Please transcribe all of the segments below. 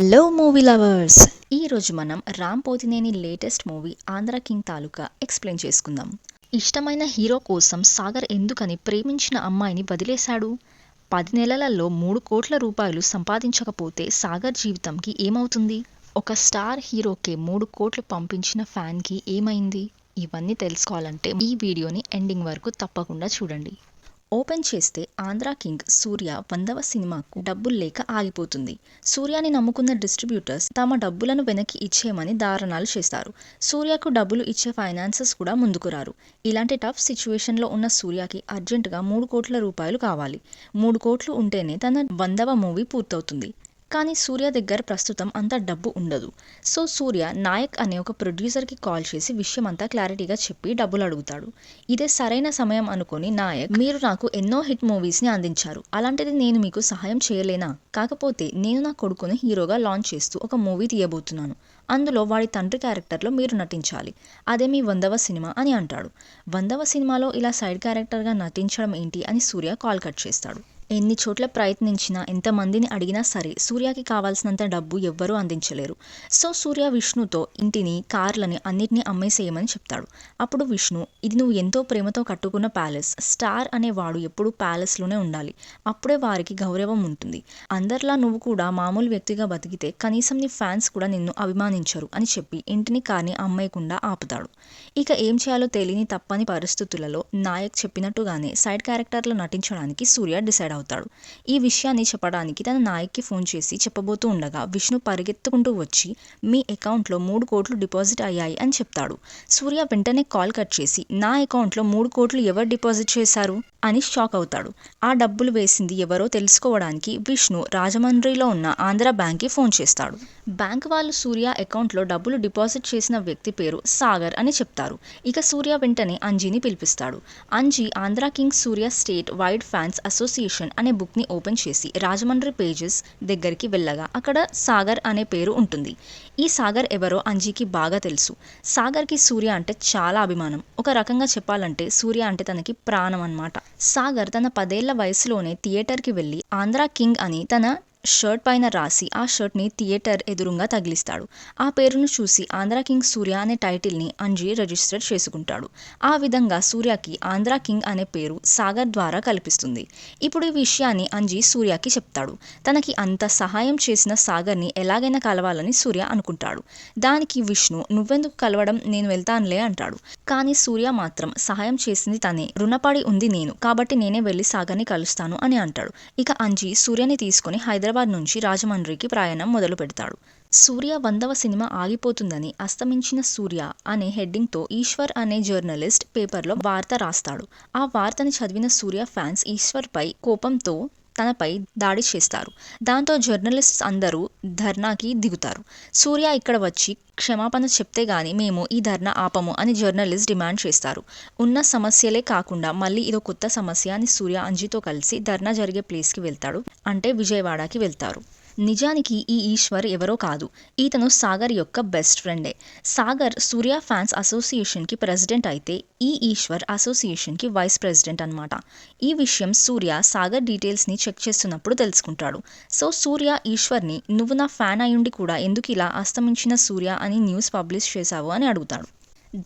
Hello movie lovers, ఈరోజు మనం Ram Pothineni latest movie Andhra King Taluka explain చేసుకుందాం. ఇష్టమైన హీరో కోసం సాగర్ ఎందుకని ప్రేమించిన అమ్మాయిని వదిలేశాడు? 10 నెలలలో 3 కోట్ల రూపాయలు సంపాదించకపోతే సాగర్ జీవితంకి ఏమవుతుంది? ఒక స్టార్ హీరోకే 3 కోట్లు పంపించిన ఫ్యాన్కి ఏమైంది? ఇవన్నీ తెలుసుకోవాలంటే ఈ వీడియోని ఎండింగ్ వరకు తప్పకుండా చూడండి. ఓపెన్ చేస్తే ఆంధ్ర కింగ్ సూర్య 100వ సినిమాకు డబ్బులు లేక ఆగిపోతుంది. సూర్యని నమ్ముకున్న డిస్ట్రిబ్యూటర్స్ తమ డబ్బులను వెనక్కి ఇచ్చేయమని దారణాలు చేస్తారు. సూర్యకు డబ్బులు ఇచ్చే ఫైనాన్సర్స్ కూడా ముందుకు రారు. ఇలాంటి టఫ్ సిచ్యువేషన్లో ఉన్న సూర్యకి అర్జెంటుగా 3 కోట్ల రూపాయలు కావాలి. 3 కోట్లు ఉంటేనే తన 100వ మూవీ పూర్తవుతుంది. కానీ సూర్య దగ్గర ప్రస్తుతం అంత డబ్బు ఉండదు. సో సూర్య నాయక్ అనే ఒక ప్రొడ్యూసర్కి కాల్ చేసి విషయం అంతా క్లారిటీగా చెప్పి డబ్బులు అడుగుతాడు. ఇదే సరైన సమయం అనుకుని నాయక్, మీరు నాకు ఎన్నో హిట్ మూవీస్ని అందించారు, అలాంటిది నేను మీకు సహాయం చేయలేనా? కాకపోతే నేను నా కొడుకుని హీరోగా లాంచ్ చేస్తూ ఒక మూవీ తీయబోతున్నాను. అందులో వాడి తండ్రి క్యారెక్టర్లో మీరు నటించాలి. అదే మీ 100వ సినిమా అని అంటాడు. 100వ సినిమాలో ఇలా సైడ్ క్యారెక్టర్గా నటించడం ఏంటి అని సూర్య కాల్ కట్ చేస్తాడు. ఎన్ని చోట్ల ప్రయత్నించినా, ఎంతమందిని అడిగినా సరే సూర్యకి కావాల్సినంత డబ్బు ఎవ్వరూ అందించలేరు. సో సూర్య విష్ణుతో ఇంటిని, కార్లని అన్నిటినీ అమ్మేసేయమని చెప్తాడు. అప్పుడు విష్ణు, ఇది నువ్వు ఎంతో ప్రేమతో కట్టుకున్న ప్యాలెస్, స్టార్ అనేవాడు ఎప్పుడూ ప్యాలెస్లోనే ఉండాలి, అప్పుడే వారికి గౌరవం ఉంటుంది. అందరిలా నువ్వు కూడా మామూలు వ్యక్తిగా బతికితే కనీసం నీ ఫ్యాన్స్ కూడా నిన్ను అభిమానించరు అని చెప్పి ఇంటిని, కార్ని అమ్మేయకుండా ఆపుతాడు. ఇక ఏం చేయాలో తెలియని తప్పని పరిస్థితులలో నాయక్ చెప్పినట్టుగానే సైడ్ క్యారెక్టర్లో నటించడానికి సూర్య డిసైడ్ అవుతాడు. ఈ విషయాన్ని చెప్పడానికి తన నాయక్కి ఫోన్ చేసి చెప్పబోతూ ఉండగా విష్ణు పరిగెత్తుకుంటూ వచ్చి మీ అకౌంట్లో 3 కోట్లు డిపాజిట్ అయ్యాయి అని చెప్తాడు. సూర్య వెంటనే కాల్ కట్ చేసి నా అకౌంట్లో 3 కోట్లు ఎవరు డిపాజిట్ చేశారు అని షాక్ అవుతాడు. ఆ డబ్బులు వేసింది ఎవరో తెలుసుకోవడానికి విష్ణు రాజమండ్రిలో ఉన్న ఆంధ్ర బ్యాంక్కి ఫోన్ చేస్తాడు. బ్యాంక్ వాళ్ళు సూర్య అకౌంట్లో డబ్బులు డిపాజిట్ చేసిన వ్యక్తి పేరు సాగర్ అని చెప్తారు. ఇక సూర్య వెంటనే అంజీని పిలిపిస్తాడు. అంజీ ఆంధ్ర కింగ్ సూర్య స్టేట్ వైడ్ ఫ్యాన్స్ అసోసియేషన్ అనే బుక్ని ఓపెన్ చేసి రాజమండ్రి పేజెస్ దగ్గరికి వెళ్ళగా అక్కడ సాగర్ అనే పేరు ఉంటుంది. ఈ సాగర్ ఎవరో అంజీకి బాగా తెలుసు. సాగర్కి సూర్య అంటే చాలా అభిమానం. ఒక రకంగా చెప్పాలంటే సూర్య అంటే తనకి ప్రాణం అన్నమాట. సాగర్ తన 10 ఏళ్ల వయసులోనే థియేటర్కి వెళ్ళి ఆంధ్ర కింగ్ అని తన షర్ట్ పైన రాసి ఆ షర్ట్ని థియేటర్ ఎదురుగా తగిలిస్తాడు. ఆ పేరును చూసి ఆంధ్ర కింగ్ సూర్య అనే టైటిల్ని అంజీ రిజిస్టర్ చేసుకుంటాడు. ఆ విధంగా సూర్యకి ఆంధ్ర కింగ్ అనే పేరు సాగర్ ద్వారా కల్పిస్తుంది. ఇప్పుడు ఈ విషయాన్ని అంజీ సూర్యకి చెప్తాడు. తనకి అంత సహాయం చేసిన సాగర్ని ఎలాగైనా కలవాలని సూర్య అనుకుంటాడు. దానికి విష్ణు, నువ్వెందుకు కలవడం, నేను వెళ్తానులే అంటాడు. కానీ సూర్య మాత్రం సహాయం చేసింది తనే, రుణపడి ఉంది నేను, కాబట్టి నేనే వెళ్ళి సాగర్ని కలుస్తాను అని అంటాడు. ఇక అంజీ సూర్యని తీసుకుని హైదరాబాద్ నుంచి రాజమండ్రికి ప్రయాణం మొదలు పెడతాడు. సూర్య 100వ సినిమా ఆగిపోతుందని అస్తమించిన సూర్య అనే హెడ్డింగ్తో ఈశ్వర్ అనే జర్నలిస్ట్ పేపర్లో వార్త రాస్తాడు. ఆ వార్తని చదివిన సూర్య ఫ్యాన్స్ ఈశ్వర్పై కోపంతో తనపై దాడి చేస్తారు. దాంతో జర్నలిస్ట్స్ అందరూ ధర్నాకి దిగుతారు. సూర్య ఇక్కడ వచ్చి క్షమాపణ చెప్తే గానీ మేము ఈ ధర్నా ఆపము అని జర్నలిస్ట్ డిమాండ్ చేస్తారు. ఉన్న సమస్యలే కాకుండా మళ్ళీ ఇదో కొత్త సమస్య అని సూర్య అంజీతో కలిసి ధర్నా జరిగే ప్లేస్కి వెళ్తాడు. అంటే విజయవాడకి వెళ్తారు. నిజానికి ఈ ఈశ్వర్ ఎవరో కాదు, ఈతను సాగర్ యొక్క బెస్ట్ ఫ్రెండే. సాగర్ సూర్య ఫ్యాన్స్ అసోసియేషన్కి ప్రెసిడెంట్ అయితే ఈ ఈశ్వర్ అసోసియేషన్కి వైస్ ప్రెసిడెంట్ అన్నమాట. ఈ విషయం సూర్య సాగర్ డీటెయిల్స్ని చెక్ చేస్తున్నప్పుడు తెలుసుకుంటాడు. సో సూర్య ఈశ్వర్ని, నువ్వు నా ఫ్యాన్ అయ్యుండి కూడా ఎందుకు ఇలా అస్తమించిన సూర్య అని న్యూస్ పబ్లిష్ చేశావు అని అడుగుతాడు.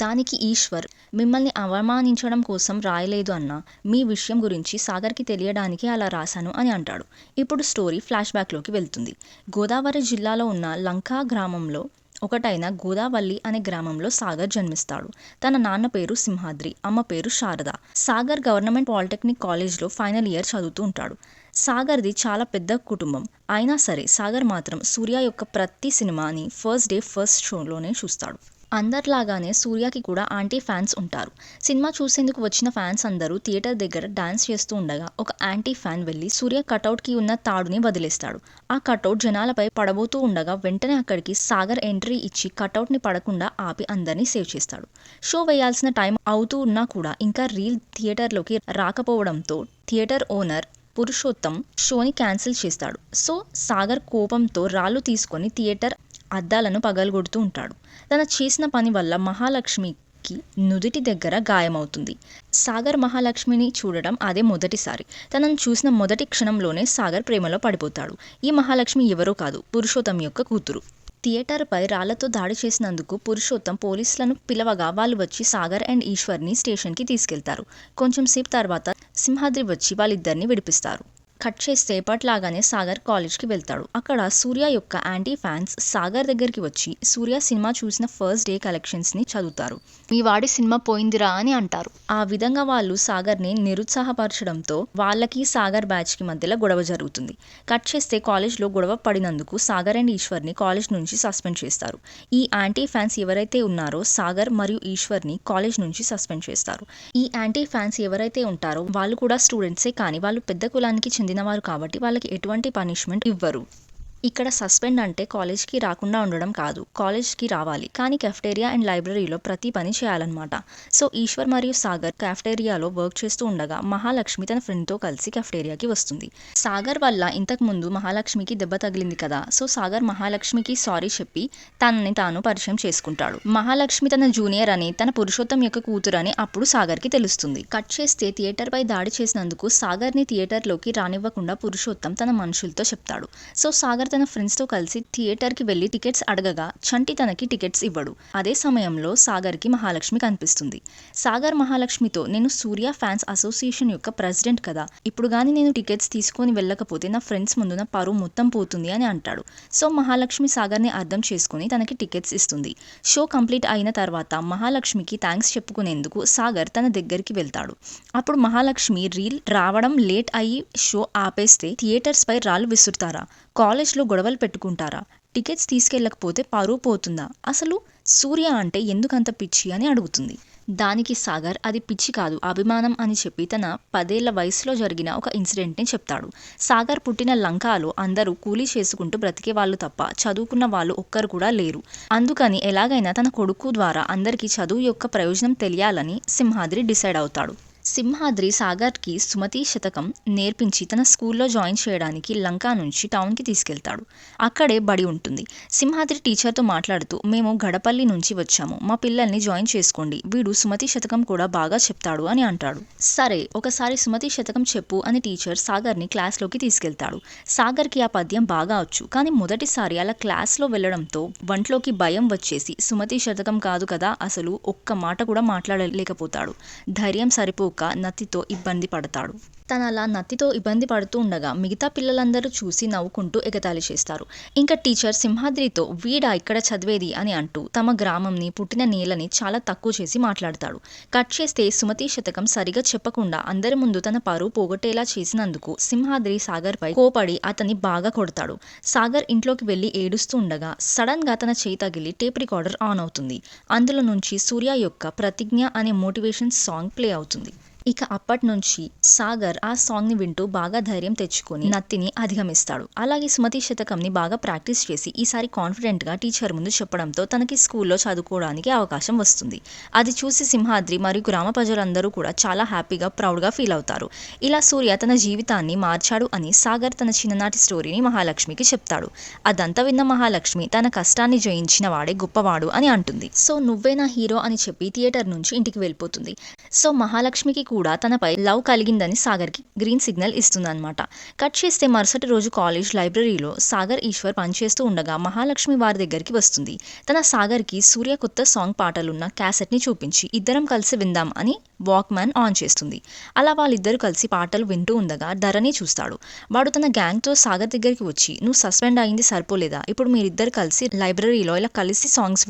దానికి ఈశ్వర్, మిమ్మల్ని అవమానించడం కోసం రాయలేదు అన్నా, మీ విషయం గురించి సాగర్కి తెలియడానికి అలా రాశాను అని అంటాడు. ఇప్పుడు స్టోరీ ఫ్లాష్ బ్యాక్లోకి వెళ్తుంది. గోదావరి జిల్లాలో ఉన్న లంకా గ్రామంలో ఒకటైన గోదావల్లి అనే గ్రామంలో సాగర్ జన్మిస్తాడు. తన నాన్న పేరు సింహాద్రి, అమ్మ పేరు శారద. సాగర్ గవర్నమెంట్ పాలిటెక్నిక్ కాలేజ్లో ఫైనల్ ఇయర్ చదువుతూ ఉంటాడు. సాగర్ది చాలా పెద్ద కుటుంబం. అయినా సరే సాగర్ మాత్రం సూర్య యొక్క ప్రతి సినిమాని ఫస్ట్ డే ఫస్ట్ షోలోనే చూస్తాడు. అందరిలాగానే సూర్యకి కూడా ఆంటీ ఫ్యాన్స్ ఉంటారు. సినిమా చూసేందుకు వచ్చిన ఫ్యాన్స్ అందరూ థియేటర్ దగ్గర డాన్స్ చేస్తూ ఉండగా ఒక యాంటీ ఫ్యాన్ వెళ్ళి సూర్య కటౌట్కి ఉన్న తాడుని వదిలేస్తాడు. ఆ కటౌట్ జనాలపై పడబోతూ ఉండగా వెంటనే అక్కడికి సాగర్ ఎంట్రీ ఇచ్చి కటౌట్ని పడకుండా ఆపి అందరినీ సేవ్ చేస్తాడు. షో వేయాల్సిన టైం అవుతూ ఉన్నా కూడా ఇంకా రీల్ థియేటర్లోకి రాకపోవడంతో థియేటర్ ఓనర్ పురుషోత్తం షోని క్యాన్సిల్ చేస్తాడు. సో సాగర్ కోపంతో రాళ్ళు తీసుకొని థియేటర్ అద్దాలను పగలగొడుతూ ఉంటాడు. తన చేసిన పని వల్ల మహాలక్ష్మి మహాలక్ష్మికి నుదిటి దగ్గర గాయమవుతుంది. సాగర్ మహాలక్ష్మిని చూడడం అదే మొదటిసారి. తనను చూసిన మొదటి క్షణంలోనే సాగర్ ప్రేమలో పడిపోతాడు. ఈ మహాలక్ష్మి ఎవరో కాదు, పురుషోత్తం యొక్క కూతురు. థియేటర్పై రాళ్లతో దాడి చేసినందుకు పురుషోత్తం పోలీసులను పిలవగా వాళ్ళు వచ్చి సాగర్ అండ్ ఈశ్వర్ని స్టేషన్కి తీసుకెళ్తారు. కొంచెం సేపు తర్వాత సింహాద్రి వచ్చి వాళ్ళిద్దరిని విడిపిస్తారు. కట్ చేస్తే ఎప్పట్లాగానే సాగర్ కాలేజ్కి వెళ్తాడు. అక్కడ సూర్య యొక్క యాంటీ ఫ్యాన్స్ సాగర్ దగ్గరికి వచ్చి సూర్య సినిమా చూసిన ఫస్ట్ డే కలెక్షన్స్ని చదువుతారు. మీ వాడి సినిమా పోయిందిరా అని అంటారు. ఆ విధంగా వాళ్ళు సాగర్ని నిరుత్సాహపరచడంతో వాళ్ళకి సాగర్ బ్యాచ్కి మధ్యలో గొడవ జరుగుతుంది. కట్ చేస్తే కాలేజ్లో గొడవ పడినందుకు సాగర్ అండ్ ఈశ్వర్ని కాలేజ్ నుంచి సస్పెండ్ చేస్తారు. ఈ యాంటీ ఫ్యాన్స్ ఎవరైతే ఉన్నారో సాగర్ మరియు ఈశ్వర్ని కాలేజ్ నుంచి సస్పెండ్ చేస్తారు. ఈ యాంటీ ఫ్యాన్స్ ఎవరైతే ఉంటారో వాళ్ళు కూడా స్టూడెంట్సే, కానీ వాళ్ళు పెద్ద కులానికి చెందినవారు కాబట్టి వాళ్ళకి ఎటువంటి పనిష్మెంట్ ఇవ్వరు. ఇక్కడ సస్పెండ్ అంటే కాలేజ్కి రాకుండా ఉండడం కాదు, కాలేజ్కి రావాలి, కానీ కెఫ్టేరియా అండ్ లైబ్రరీలో ప్రతి పని చేయాలన్నమాట. సో ఈశ్వర్ మరియు సాగర్ కెఫ్టేరియాలో వర్క్ చేస్తూ ఉండగా మహాలక్ష్మి తన ఫ్రెండ్తో కలిసి కెఫ్టేరియాకి వస్తుంది. సాగర్ వల్ల ఇంతకుముందు మహాలక్ష్మికి దెబ్బ తగిలింది కదా, సో సాగర్ మహాలక్ష్మికి సారీ చెప్పి తనని తాను పరిచయం చేసుకుంటాడు. మహాలక్ష్మి తన జూనియర్ అని, తన పురుషోత్తం యొక్క కూతురు అని అప్పుడు సాగర్కి తెలుస్తుంది. కట్ చేస్తే థియేటర్పై దాడి చేసినందుకు సాగర్ని థియేటర్లోకి రానివ్వకుండా పురుషోత్తం తన మనుషులతో చెప్తాడు. సో సాగర్ తన ఫ్రెండ్స్తో కలిసి థియేటర్కి వెళ్ళి టికెట్స్ అడగగా చంటి తనకి టికెట్స్ ఇవ్వడు. అదే సమయంలో సాగర్కి మహాలక్ష్మి కనిపిస్తుంది. సాగర్ మహాలక్ష్మితో, నేను సూర్య ఫ్యాన్స్ అసోసియేషన్ యొక్క ప్రెసిడెంట్ కదా, ఇప్పుడు కానీ నేను టికెట్స్ తీసుకొని వెళ్ళకపోతే నా ఫ్రెండ్స్ ముందు నా పరువు మొత్తం పోతుంది అని అంటాడు. సో మహాలక్ష్మి సాగర్ని అర్థం చేసుకుని తనకి టికెట్స్ ఇస్తుంది. షో కంప్లీట్ అయిన తర్వాత మహాలక్ష్మికి థ్యాంక్స్ చెప్పుకునేందుకు సాగర్ తన దగ్గరికి వెళ్తాడు. అప్పుడు మహాలక్ష్మి, రీల్ రావడం లేట్ అయ్యి షో ఆపేస్తే థియేటర్స్ పై రాళ్ళు విసురుతారా, కాలేజ్లో గొడవలు పెట్టుకుంటారా, టికెట్స్ తీసుకెళ్ళకపోతే పరువు పోతుందా, అసలు సూర్య అంటే ఎందుకంత పిచ్చి అని అడుగుతుంది. దానికి సాగర్, అది పిచ్చి కాదు, అభిమానం అని చెప్పి తన 10 ఏళ్ల వయసులో జరిగిన ఒక ఇన్సిడెంట్ని చెప్తాడు. సాగర్ పుట్టిన లంకాలో అందరూ కూలీ చేసుకుంటూ బ్రతికే వాళ్ళు తప్ప చదువుకున్న వాళ్ళు ఒక్కరు కూడా లేరు. అందుకని ఎలాగైనా తన కొడుకు ద్వారా అందరికీ చదువు యొక్క ప్రయోజనం తెలియాలని సింహాద్రి డిసైడ్ అవుతాడు. సింహాద్రి సాగర్కి సుమతి శతకం నేర్పించి తన స్కూల్లో జాయిన్ చేయడానికి లంకా నుంచి టౌన్కి తీసుకెళ్తాడు. అక్కడే బడి ఉంటుంది. సింహాద్రి టీచర్తో మాట్లాడుతూ, మేము గడపల్లి నుంచి వచ్చాము, మా పిల్లల్ని జాయిన్ చేసుకోండి, వీడు సుమతి శతకం కూడా బాగా చెప్తాడు అని అంటాడు. సరే, ఒకసారి సుమతి శతకం చెప్పు అని టీచర్ సాగర్ని క్లాస్లోకి తీసుకెళ్తాడు. సాగర్కి ఆ పద్యం బాగా వచ్చు, కానీ మొదటిసారి అలా క్లాస్లో వెళ్ళడంతో వంట్లోకి భయం వచ్చేసి సుమతి శతకం కాదు కదా, అసలు ఒక్క మాట కూడా మాట్లాడలేకపోతాడు. ధైర్యం సరిపోక నత్తితో ఇబ్బంది పడతాడు. తను అలా నత్తితో ఇబ్బంది పడుతూ ఉండగా మిగతా పిల్లలందరూ చూసి నవ్వుకుంటూ ఎగతాళి చేస్తారు. ఇంకా టీచర్ సింహాద్రితో, వీడా ఇక్కడ చదివేది అని అంటూ తమ గ్రామంని, పుట్టిన నేలని చాలా తక్కువ చేసి మాట్లాడతాడు. కట్ చేస్తే సుమతి శతకం సరిగా చెప్పకుండా అందరి ముందు తన పరువు పోగొట్టేలా చేసినందుకు సింహాద్రి సాగర్పై కోపడి అతన్ని బాగా కొడతాడు. సాగర్ ఇంట్లోకి వెళ్ళి ఏడుస్తూ ఉండగా సడన్ గా తన చేయి తగిలి టేప్ రికార్డర్ ఆన్ అవుతుంది. అందులో నుంచి సూర్య యొక్క ప్రతిజ్ఞ అనే మోటివేషన్ సాంగ్ ప్లే అవుతుంది. ఇక అప్పటి నుంచి సాగర్ ఆ సాంగ్ని వింటూ బాగా ధైర్యం తెచ్చుకొని నత్తిని అధిగమిస్తాడు. అలాగే సుమతి శతకంని బాగా ప్రాక్టీస్ చేసి ఈసారి కాన్ఫిడెంట్గా టీచర్ ముందు చెప్పడంతో తనకి స్కూల్లో చదువుకోవడానికి అవకాశం వస్తుంది. అది చూసి సింహాద్రి మరియు గ్రామ ప్రజలందరూ కూడా చాలా హ్యాపీగా, ప్రౌడ్గా ఫీల్ అవుతారు. ఇలా సూర్య తన జీవితాన్ని మార్చాడు అని సాగర్ తన చిన్ననాటి స్టోరీని మహాలక్ష్మికి చెప్తాడు. అదంతా విన్న మహాలక్ష్మి, తన కష్టాన్ని జయించిన వాడే గొప్పవాడు అని అంటుంది. సో నువ్వే నా హీరో అని చెప్పి థియేటర్ నుంచి ఇంటికి వెళ్ళిపోతుంది. సో మహాలక్ష్మికి కూడా తనపై లవ్ కలిగిందని సాగర్కి గ్రీన్ సిగ్నల్ ఇస్తుందన్నమాట. కట్ చేస్తే మరుసటి రోజు కాలేజ్ లైబ్రరీలో సాగర్, ఈశ్వర్ పనిచేస్తూ ఉండగా మహాలక్ష్మి వారి దగ్గరికి వస్తుంది. తన సాగర్కి సూర్య కొత్త సాంగ్ పాటలున్న క్యాసెట్ని చూపించి ఇద్దరం కలిసి విందాం అని వాక్మ్యాన్ ఆన్ చేస్తుంది. అలా వాళ్ళిద్దరూ కలిసి పాటలు వింటూ ఉండగా ధరణి చూస్తాడు. వాడు తన గ్యాంగ్తో సాగర్ దగ్గరికి వచ్చి, నువ్వు సస్పెండ్ అయింది సరిపోలేదా, ఇప్పుడు మీరిద్దరు కలిసి లైబ్రరీలో ఇలా కలిసి సాంగ్స్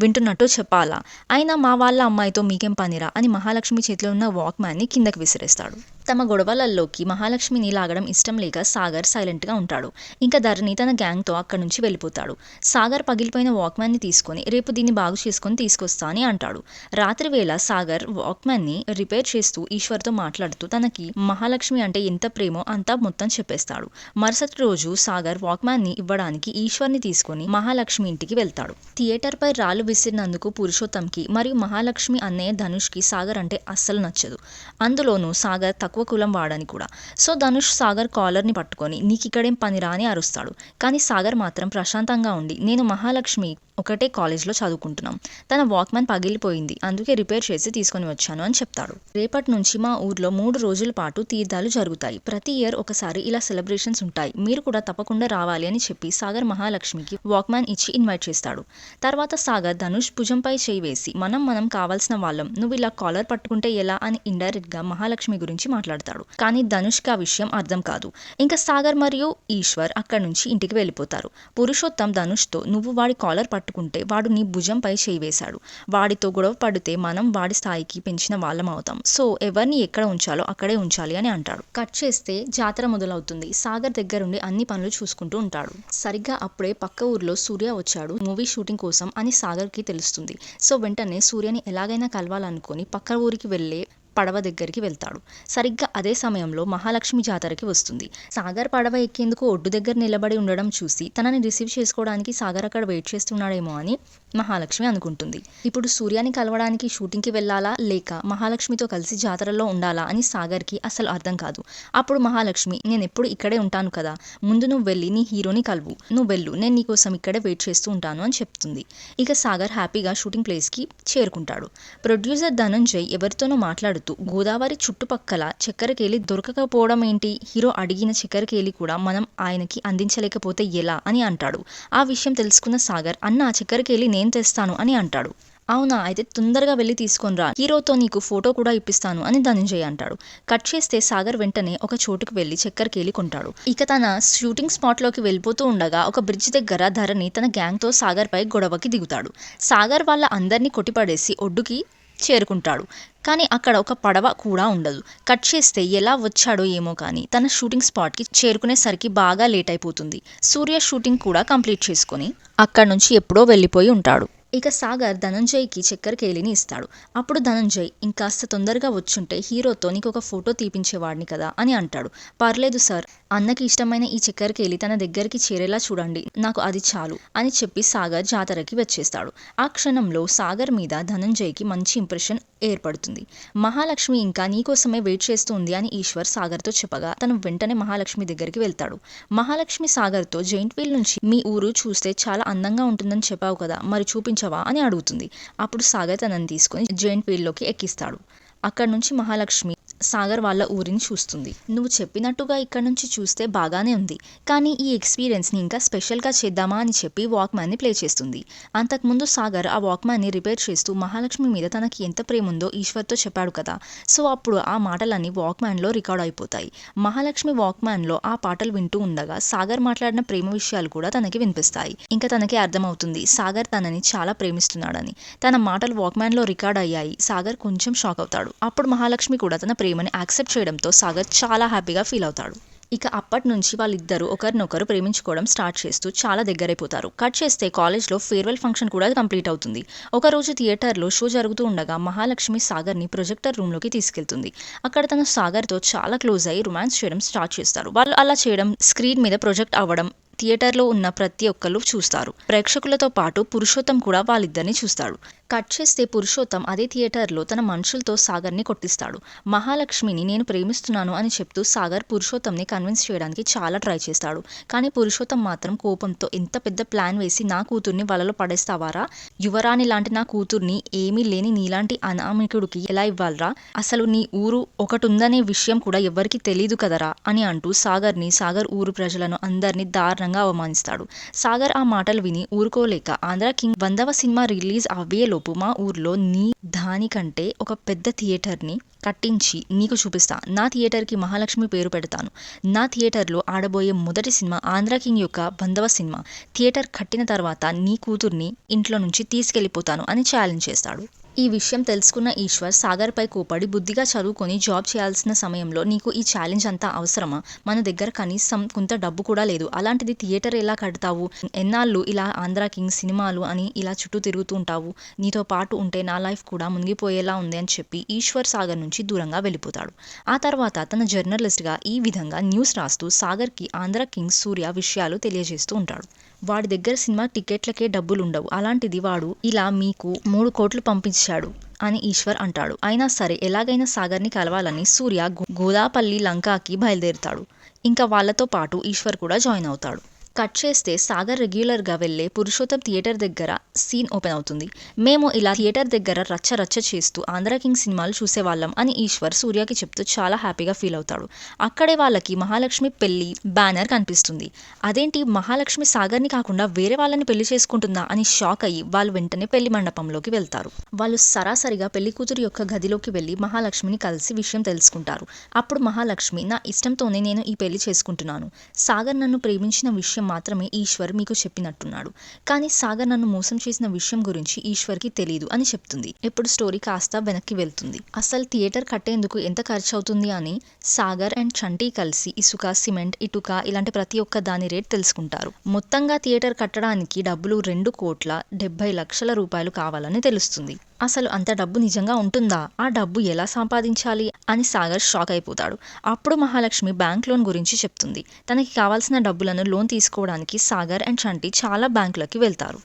వింటున్నట్టు చెప్పాలా, అయినా మా వాళ్ళ అమ్మాయితో మీకేం పనిరా అని మహాలక్ష్మి చేతిలో ఉన్న వాక్మ్యాన్ని కిందకి విసిరేస్తాడు. తమ గొడవలలోకి మహాలక్ష్మిని లాగడం ఇష్టం లేక సాగర్ సైలెంట్గా ఉంటాడు. ఇంకా ధరణి తన గ్యాంగ్తో అక్కడి నుంచి వెళ్ళిపోతాడు. సాగర్ పగిలిపోయిన వాక్మ్యాన్ని తీసుకొని రేపు దీన్ని బాగు చేసుకొని తీసుకొస్తా అని అంటాడు. రాత్రి వేళ సాగర్ వాక్మ్యాన్ని రిపేర్ చేస్తూ ఈశ్వర్తో మాట్లాడుతూ తనకి మహాలక్ష్మి అంటే ఎంత ప్రేమో అంతా మొత్తం చెప్పేస్తాడు. మరుసటి రోజు సాగర్ వాక్మ్యాన్ని ఇవ్వడానికి ఈశ్వర్ని తీసుకొని మహాలక్ష్మి ఇంటికి వెళ్తాడు. థియేటర్పై రాళ్ళు విసిరినందుకు పురుషోత్తంకి మరియు మహాలక్ష్మి అన్నయ్య ధనుష్కి సాగర్ అంటే అస్సలు నచ్చదు. అందులోనూ సాగర్ తక్కువ కులం వాడని కూడా. సో ధనుష్ సాగర్ కాలర్ని పట్టుకొని నీకు ఇక్కడేం పనిరా అని అరుస్తాడు. కానీ సాగర్ మాత్రం ప్రశాంతంగా ఉండి, నేను మహాలక్ష్మి ఒకటే కాలేజ్లో చదువుకుంటున్నాం. తన వాక్‌మ్యాన్ పగిలిపోయింది. అందుకే రిపేర్ చేసి తీసుకొని వచ్చాను అని చెప్తాడు. రేపటి నుంచి మా ఊర్లో 3 రోజుల పాటు తీర్థాలు జరుగుతాయి. ప్రతి ఇయర్ ఒకసారి ఇలా సెలబ్రేషన్స్ ఉంటాయి. మీరు కూడా తప్పకుండా రావాలి అని చెప్పి సాగర్ మహాలక్ష్మికి వాక్‌మ్యాన్ ఇచ్చి ఇన్వైట్ చేస్తాడు. తర్వాత సాగర్ ధనుష్ భుజంపై చేయి వేసి మనం కావాల్సిన వాళ్ళం. నువ్వు ఇలా కాలర్ పట్టుకుంటే ఎలా అని ఇండైరెక్ట్ గా మహాలక్ష్మి గురించి మాట్లాడతాడు. కానీ ధనుష్కి ఆ విషయం అర్థం కాదు. ఇంకా సాగర్ మరియు ఈశ్వర్ అక్కడి నుంచి ఇంటికి వెళ్ళిపోతారు. పురుషోత్తం ధనుష్తో నువ్వు వాడి కాలర్ పట్టుకుంటే వాడు నీ భుజంపై చేయి వేశాడు. వాడితో గొడవ పడితే మనం వాడి స్థాయికి పెంచిన వాళ్ళం అవుతాం. సో ఎవరిని ఎక్కడ ఉంచాలో అక్కడే ఉంచాలి అని అంటాడు. కట్ చేస్తే జాతర మొదలవుతుంది. సాగర్ దగ్గరుండి అన్ని పనులు చూసుకుంటూ ఉంటాడు. సరిగ్గా అప్పుడే పక్క ఊర్లో సూర్య వచ్చాడు మూవీ షూటింగ్ కోసం అని సాగర్కి తెలుస్తుంది. సో వెంటనే సూర్యని ఎలాగైనా కలవాలనుకొని పక్క ఊరికి వెళ్ళే పడవ దగ్గరికి వెళ్తాడు. సరిగ్గా అదే సమయంలో మహాలక్ష్మి జాతరకి వస్తుంది. సాగర్ పడవ ఎక్కేందుకు ఒడ్డు దగ్గర నిలబడి ఉండడం చూసి తనని రిసీవ్ చేసుకోవడానికి సాగర్ అక్కడ వెయిట్ చేస్తున్నాడేమో అని మహాలక్ష్మి అనుకుంటుంది. ఇప్పుడు సూర్యాని కలవడానికి షూటింగ్కి వెళ్ళాలా లేక మహాలక్ష్మితో కలిసి జాతరలో ఉండాలా అని సాగర్కి అసలు అర్థం కాదు. అప్పుడు మహాలక్ష్మి నేను ఎప్పుడు ఇక్కడే ఉంటాను కదా, ముందు నువ్వు వెళ్ళి నీ హీరోని కలువు, నువ్వు వెళ్ళు, నేను నీకోసం ఇక్కడే వెయిట్ చేస్తూ ఉంటాను అని చెప్తుంది. ఇక సాగర్ హ్యాపీగా షూటింగ్ ప్లేస్కి చేరుకుంటాడు. ప్రొడ్యూసర్ ధనంజయ్ ఎవరితోనో మాట్లాడుతూ గోదావరి చుట్టుపక్కల చక్కెరకేళి దొరకకపోవడం ఏంటి, హీరో అడిగిన చక్కెరకేళి కూడా మనం ఆయనకి అందించలేకపోతే ఎలా అని అంటాడు. ఆ విషయం తెలుసుకున్న సాగర్ అన్న చక్కెరకేళి నేను తెస్తాను అని అంటాడు. అవునా, అయితే తొందరగా వెళ్ళి తీసుకొనిరా, హీరోతో నీకు ఫోటో కూడా ఇప్పిస్తాను అని ధనంజయ్ అంటాడు. కట్ చేస్తే సాగర్ వెంటనే ఒక చోటుకు వెళ్ళి చక్కెరకేళి కొంటాడు. ఇక తన షూటింగ్ స్పాట్లోకి వెళ్ళిపోతూ ఉండగా ఒక బ్రిడ్జ్ దగ్గర ధరణి తన గ్యాంగ్తో సాగర్ పై గొడవకి దిగుతాడు. సాగర్ వాళ్ళ అందరినీ కొట్టిపడేసి ఒడ్డుకి చేరుకుంటాడు. కానీ అక్కడ ఒక పడవ కూడా ఉండదు. కట్ చేస్తే ఎలా వచ్చాడో ఏమో కానీ తన షూటింగ్ స్పాట్కి చేరుకునేసరికి బాగా లేట్ అయిపోతుంది. సూర్య షూటింగ్ కూడా కంప్లీట్ చేసుకొని అక్కడి నుంచి ఎప్పుడో వెళ్ళిపోయి ఉంటాడు. ఇక సాగర్ ధనంజయ్కి చక్కెరకేళిని ఇస్తాడు. అప్పుడు ధనంజయ్ ఇంకాస్త తొందరగా వచ్చుంటే హీరోతో నీకు ఒక ఫోటో తీపించేవాడిని కదా అని అంటాడు. పర్లేదు సార్, అన్నకి ఇష్టమైన ఈ చక్కెరకేళి తన దగ్గరికి చేరేలా చూడండి, నాకు అది చాలు అని చెప్పి సాగర్ జాతరకి వచ్చేస్తాడు. ఆ క్షణంలో సాగర్ మీద ధనంజయ్కి మంచి ఇంప్రెషన్ ఏర్పడుతుంది. మహాలక్ష్మి ఇంకా నీకోసమే వెయిట్ చేస్తుంది అని ఈశ్వర్ సాగర్తో చెప్పగా తను వెంటనే మహాలక్ష్మి దగ్గరికి వెళ్తాడు. మహాలక్ష్మి సాగర్తో జైంట్ వీల్ నుంచి మీ ఊరు చూస్తే చాలా అందంగా ఉంటుందని చెప్పావు కదా, మరి చూపించవా అని అడుగుతుంది. అప్పుడు సాగర్ తనని తీసుకొని జైంట్ వీల్లోకి ఎక్కిస్తాడు. అక్కడి నుంచి మహాలక్ష్మి సాగర్ వాళ్ళ ఊరిని చూస్తుంది. నువ్వు చెప్పినట్టుగా ఇక్కడ నుంచి చూస్తే బాగానే ఉంది, కానీ ఈ ఎక్స్పీరియన్స్ని ఇంకా స్పెషల్గా చేద్దామా అని చెప్పి వాక్మ్యాన్ని ప్లే చేస్తుంది. అంతకుముందు సాగర్ ఆ వాక్మ్యాన్ని రిపేర్ చేస్తూ మహాలక్ష్మి మీద తనకి ఎంత ప్రేమ ఉందో ఈశ్వర్తో చెప్పాడు కదా, సో అప్పుడు ఆ మాటలన్నీ వాక్మ్యాన్లో రికార్డ్ అయిపోతాయి. మహాలక్ష్మి వాక్మ్యాన్లో ఆ పాటలు వింటూ ఉండగా సాగర్ మాట్లాడిన ప్రేమ విషయాలు కూడా తనకి వినిపిస్తాయి. ఇంకా తనకి అర్థమవుతుంది సాగర్ తనని చాలా ప్రేమిస్తున్నాడని. తన మాటలు వాక్మ్యాన్లో రికార్డ్ అయ్యాయి. సాగర్ కొంచెం షాక్ అవుతాడు. అప్పుడు మహాలక్ష్మి కూడా తన ప్రేమని యాక్సెప్ట్ చేయడంతో సాగర్ చాలా హ్యాపీగా ఫీల్ అవుతాడు. ఇక అప్పటి నుంచి వాళ్ళిద్దరూ ఒకరినొకరు ప్రేమించుకోవడం స్టార్ట్ చేస్తూ చాలా దగ్గరైపోతారు. కట్ చేస్తే కాలేజ్లో ఫేర్వెల్ ఫంక్షన్ కూడా కంప్లీట్ అవుతుంది. ఒకరోజు థియేటర్లో షో జరుగుతూ ఉండగా మహాలక్ష్మి సాగర్ని ప్రొజెక్టర్ రూమ్లోకి తీసుకెళ్తుంది. అక్కడ తన సాగర్తో చాలా క్లోజ్ అయ్యి రొమాన్స్ చేయడం స్టార్ట్ చేస్తారు. వాళ్ళు అలా చేయడం స్క్రీన్ మీద ప్రొజెక్ట్ అవ్వడం థియేటర్లో ఉన్న ప్రతి ఒక్కరు చూస్తారు. ప్రేక్షకులతో పాటు పురుషోత్తం కూడా వాళ్ళిద్దరిని చూస్తాడు. కట్ చేస్తే పురుషోత్తం అదే థియేటర్లో తన మనుషులతో సాగర్ని కొట్టిస్తాడు. మహాలక్ష్మిని నేను ప్రేమిస్తున్నాను అని చెప్తూ సాగర్ పురుషోత్తంని కన్విన్స్ చేయడానికి చాలా ట్రై చేస్తాడు. కానీ పురుషోత్తం మాత్రం కోపంతో ఎంత పెద్ద ప్లాన్ వేసి నా కూతుర్ని వలలో పడేస్తావారా, యువరాణి లాంటి నా కూతుర్ని ఏమీ లేని నీలాంటి అనామికుడికి ఎలా ఇవ్వాలరా, అసలు నీ ఊరు ఒకటి ఉందనే విషయం కూడా ఎవ్వరికి తెలీదు కదరా అని అంటూ సాగర్ని సాగర్ ఊరు ప్రజలను అందరినీ దారుణంగా అవమానిస్తాడు. సాగర్ ఆ మాటలు విని ఊరుకోలేక ఆంధ్ర కింగ్ 100వ సినిమా రిలీజ్ అవ్వేలోపు మా ఊర్లో నీ దానికంటే ఒక పెద్ద థియేటర్ని కట్టించి నీకు చూపిస్తా, నా థియేటర్కి మహాలక్ష్మి పేరు పెడతాను, నా థియేటర్లో ఆడబోయే మొదటి సినిమా ఆంధ్ర కింగ్ యొక్క 100వ సినిమా, థియేటర్ కట్టిన తర్వాత నీ కూతుర్ని ఇంట్లో నుంచి తీసుకెళ్లిపోతాను అని ఛాలెంజ్ చేస్తాడు. ఈ విషయం తెలుసుకున్న ఈశ్వర్ సాగర్పై కోపడి బుద్ధిగా చదువుకొని జాబ్ చేయాల్సిన సమయంలో నీకు ఈ ఛాలెంజ్ అంతా అవసరమా, మన దగ్గర కనీసం కొంత డబ్బు కూడా లేదు, అలాంటిది థియేటర్ ఎలా కడతావు, ఎన్నాళ్ళు ఇలా ఆంధ్ర కింగ్ సినిమాలు అని ఇలా చుట్టూ తిరుగుతూ ఉంటావు, నీతో పాటు ఉంటే నా లైఫ్ కూడా మునిగిపోయేలా ఉంది అని చెప్పి ఈశ్వర్ సాగర్ నుంచి దూరంగా వెళ్ళిపోతాడు. ఆ తర్వాత తన జర్నలిస్ట్గా ఈ విధంగా న్యూస్ రాస్తూ సాగర్కి ఆంధ్ర కింగ్ సూర్య విషయాలు తెలియజేస్తూ ఉంటాడు. వాడి దగ్గర సినిమా టికెట్లకే డబ్బులుండవు, అలాంటిది వాడు ఇలా మీకు 3 కోట్లు పంపించాడు అని ఈశ్వర్ అంటాడు. అయినా సరే ఎలాగైనా సాగర్ని కలవాలని సూర్య గోదాపల్లి లంకకి బయలుదేరుతాడు. ఇంకా వాళ్ళతో పాటు ఈశ్వర్ కూడా జాయిన్ అవుతాడు. కట్ చేస్తే సాగర్ రెగ్యులర్గా వెళ్లే పురుషోత్తం థియేటర్ దగ్గర సీన్ ఓపెన్ అవుతుంది. మేము ఇలా థియేటర్ దగ్గర రచ్చ రచ్చ చేస్తూ ఆంధ్ర కింగ్ సినిమాలు చూసేవాళ్ళం అని ఈశ్వర్ సూర్యకి చెప్తూ చాలా హ్యాపీగా ఫీల్ అవుతాడు. అక్కడే వాళ్ళకి మహాలక్ష్మి పెళ్లి బ్యానర్ కనిపిస్తుంది. అదేంటి మహాలక్ష్మి సాగర్ని కాకుండా వేరే వాళ్ళని పెళ్లి చేసుకుంటుందా అని షాక్ అయ్యి వాళ్ళు వెంటనే పెళ్లి మండపంలోకి వెళ్తారు. వాళ్ళు సరాసరిగా పెళ్లి కూతురు యొక్క గదిలోకి వెళ్లి మహాలక్ష్మిని కలిసి విషయం తెలుసుకుంటారు. అప్పుడు మహాలక్ష్మి, నా ఇష్టంతోనే నేను ఈ పెళ్లి చేసుకుంటున్నాను. సాగర్ నన్ను ప్రేమించిన విషయం మాత్రమే ఈశ్వర్ మీకు చెప్పినట్టున్నాడు. కానీ సాగర్ నన్ను మోసం చేసిన విషయం గురించి ఈశ్వర్కి తెలీదు అని చెప్తుంది. ఇప్పుడు స్టోరీ కాస్త వెనక్కి వెళ్తుంది. అసలు థియేటర్ కట్టేందుకు ఎంత ఖర్చు అవుతుంది అని సాగర్ అండ్ చంటి కలిసి ఇసుక, సిమెంట్, ఇటుక ఇలాంటి ప్రతి ఒక్క దాని రేట్ తెలుసుకుంటారు. మొత్తంగా థియేటర్ కట్టడానికి డబ్బులు 2,70,00,000 రూపాయలు కావాలని తెలుస్తుంది. అసలు అంత డబ్బు నిజంగా ఉంటుందా? ఆ డబ్బు ఎలా సంపాదించాలి అని సాగర్ షాక్ అయిపోతాడు. అప్పుడు మహాలక్ష్మి బ్యాంక్ లోన్ గురించి చెప్తుంది. తనకి కావాల్సిన డబ్బులను లోన్ తీసుకోవడానికి సాగర్ అండ్ చంటి చాలా బ్యాంకులకి వెళ్తారు.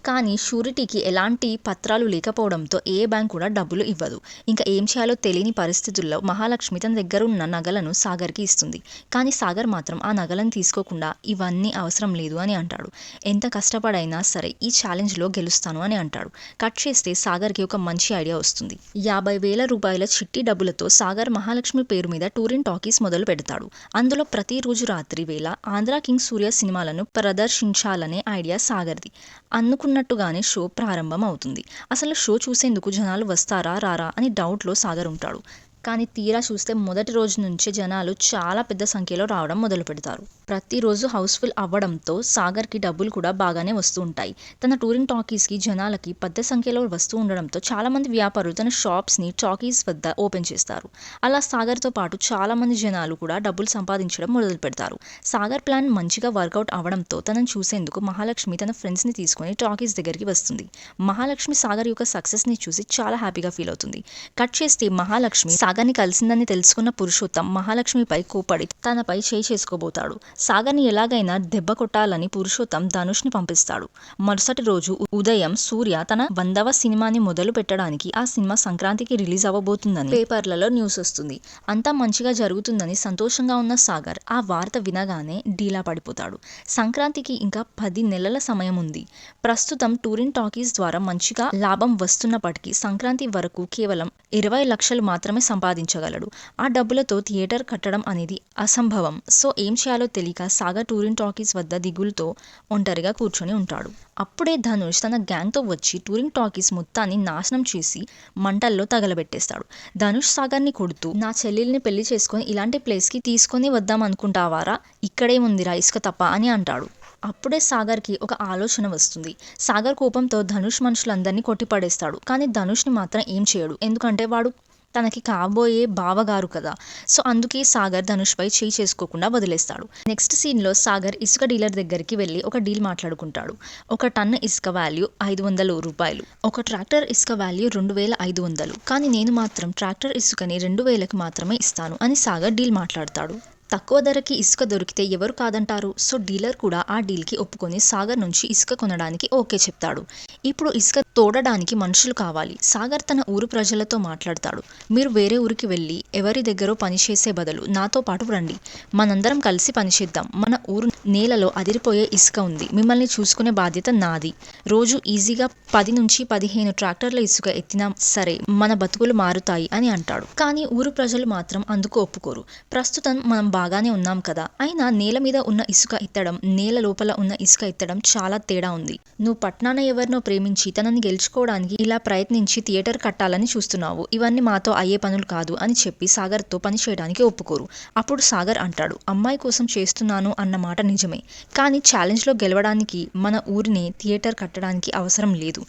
కానీ షూరిటీకి ఎలాంటి పత్రాలు లేకపోవడంతో ఏ బ్యాంక్ కూడా డబ్బులు ఇవ్వదు. ఇంకా ఏం చేయాలో తెలియని పరిస్థితుల్లో మహాలక్ష్మి తన దగ్గర ఉన్న నగలను సాగర్కి ఇస్తుంది. కానీ సాగర్ మాత్రం ఆ నగలను తీసుకోకుండా ఇవన్నీ అవసరం లేదు అని అంటాడు. ఎంత కష్టపడైనా సరే ఈ ఛాలెంజ్లో గెలుస్తాను అని అంటాడు. కట్ చేస్తే సాగర్కి ఒక మంచి ఐడియా వస్తుంది. 50,000 రూపాయల చిట్టి డబ్బులతో సాగర్ మహాలక్ష్మి పేరు మీద టూరింగ్ టాకీస్ మొదలు పెడతాడు. అందులో ప్రతిరోజు రాత్రి వేళ ఆంధ్ర కింగ్ సూర్య సినిమాలను ప్రదర్శించాలనే ఐడియా సాగర్ది. అనుకున్నట్టుగానే షో ప్రారంభం అవుతుంది. అసలు షో చూసేందుకు జనాలు వస్తారా రారా అని డౌట్లో సాగర్ ఉంటాడు. కానీ తీరా చూస్తే మొదటి రోజు నుంచే జనాలు చాలా పెద్ద సంఖ్యలో రావడం మొదలు పెడతారు. ప్రతిరోజు హౌస్ఫుల్ అవ్వడంతో సాగర్కి డబ్బులు కూడా బాగానే వస్తూ ఉంటాయి. తన టూరింగ్ టాకీస్కి జనాలకి పెద్ద సంఖ్యలో వస్తూ ఉండడంతో చాలామంది వ్యాపారులు తన షాప్స్ని టాకీస్ వద్ద ఓపెన్ చేస్తారు. అలా సాగర్తో పాటు చాలామంది జనాలు కూడా డబ్బులు సంపాదించడం మొదలు పెడతారు. సాగర్ ప్లాన్ మంచిగా వర్కౌట్ అవ్వడంతో తనను చూసేందుకు మహాలక్ష్మి తన ఫ్రెండ్స్ని తీసుకొని టాకీస్ దగ్గరికి వస్తుంది. మహాలక్ష్మి సాగర్ యొక్క సక్సెస్ని చూసి చాలా హ్యాపీగా ఫీల్ అవుతుంది. కట్ చేస్తే మహాలక్ష్మి సాగర్ని కలిసిందని తెలుసుకున్న పురుషోత్తం మహాలక్ష్మిపై కోపడి తనపై చేయి చేసుకోబోతాడు. సాగర్ని ఎలాగైనా దెబ్బ కొట్టాలని పురుషోత్తం ధనుష్ని పంపిస్తాడు. మరుసటి రోజు ఉదయం సూర్య తన 100వ సినిమాని మొదలు పెట్టడానికి ఆ సినిమా సంక్రాంతికి రిలీజ్ అవ్వబోతుందని పేపర్లలో న్యూస్ వస్తుంది. అంతా మంచిగా జరుగుతుందని సంతోషంగా ఉన్న సాగర్ ఆ వార్త వినగానే డీలా పడిపోతాడు. సంక్రాంతికి ఇంకా 10 నెలల సమయం ఉంది. ప్రస్తుతం టూరింగ్ టాకీస్ ద్వారా మంచిగా లాభం వస్తున్నప్పటికీ సంక్రాంతి వరకు కేవలం 20 లక్షలు మాత్రమే సంపాదించగలడు. ఆ డబ్బులతో థియేటర్ కట్టడం అనేది అసంభవం. సో ఏం చేయాలో తెలియక సాగర్ టూరింగ్ టాకీస్ వద్ద దిగులుతో ఒంటరిగా కూర్చొని ఉంటాడు. అప్పుడే ధనుష్ తన గ్యాంగ్తో వచ్చి టూరింగ్ టాకీస్ మొత్తాన్ని నాశనం చేసి మంటల్లో తగలబెట్టేస్తాడు. ధనుష్ సాగర్ని కొడుతూ, నా చెల్లెల్ని పెళ్లి చేసుకొని ఇలాంటి ప్లేస్కి తీసుకొని వద్దాం అనుకుంటావారా? ఇక్కడే ఉందిరా ఇసుక తప్ప అని అంటాడు. అప్పుడే సాగర్కి ఒక ఆలోచన వస్తుంది. సాగర్ కోపంతో ధనుష్ మనుషులందరినీ కొట్టిపడేస్తాడు. కానీ ధనుష్ని మాత్రం ఏం చేయడు. ఎందుకంటే వాడు తనకి కాబోయే బావగారు కదా. సో అందుకే సాగర్ ధనుష్పై చేయి చేసుకోకుండా వదిలేస్తాడు. నెక్స్ట్ సీన్లో సాగర్ ఇసుక డీలర్ దగ్గరికి వెళ్ళి ఒక డీల్ మాట్లాడుకుంటాడు. 1 టన్ను ఇసుక వాల్యూ 500 రూపాయలు, ఒక ట్రాక్టర్ ఇసుక వాల్యూ 2,500. కానీ నేను మాత్రం ట్రాక్టర్ ఇసుకని 2,000కి మాత్రమే ఇస్తాను అని సాగర్ డీల్ మాట్లాడతాడు. తక్కువ ధరకి ఇసుక దొరికితే ఎవరు కాదంటారు. సో డీలర్ కూడా ఆ డీల్కి ఒప్పుకొని సాగర్ నుంచి ఇసుక కొనడానికి ఓకే చెప్తాడు. ఇప్పుడు ఇసుక తోడడానికి మనుషులు కావాలి. సాగర్ తన ఊరు ప్రజలతో మాట్లాడతాడు. మీరు వేరే ఊరికి వెళ్ళి ఎవరి దగ్గరో పనిచేసే బదులు నాతో పాటు రండి. మనందరం కలిసి పనిచేద్దాం. మన ఊరు నేలలో అదిరిపోయే ఇసుక ఉంది. మిమ్మల్ని చూసుకునే బాధ్యత నాది. రోజు ఈజీగా 10 నుంచి 15 ట్రాక్టర్ల ఇసుక ఎత్తినా సరే మన బతుకులు మారుతాయి అని అంటాడు. కానీ ఊరు ప్రజలు మాత్రం అందుకు ఒప్పుకోరు. ప్రస్తుతం మనం బాగానే ఉన్నాం కదా. అయినా నేల మీద ఉన్న ఇసుక ఎత్తడం, నేల లోపల ఉన్న ఇసుక ఎత్తడం చాలా తేడా ఉంది. నువ్వు పట్నాన ఎవరినో ప్రేమించి తనని గెలుచుకోవడానికి ఇలా ప్రయత్నించి థియేటర్ కట్టాలని చూస్తున్నావు. ఇవన్నీ మాతో అయ్యే పనులు కాదు అని చెప్పి సాగర్తో పని చేయడానికి ఒప్పుకోరు. అప్పుడు సాగర్ అంటాడు, అమ్మాయి కోసం చేస్తున్నాను అన్న మాట నిజమే. కానీ ఛాలెంజ్లో గెలవడానికి మన ఊరినే థియేటర్ కట్టడానికి అవసరం లేదు.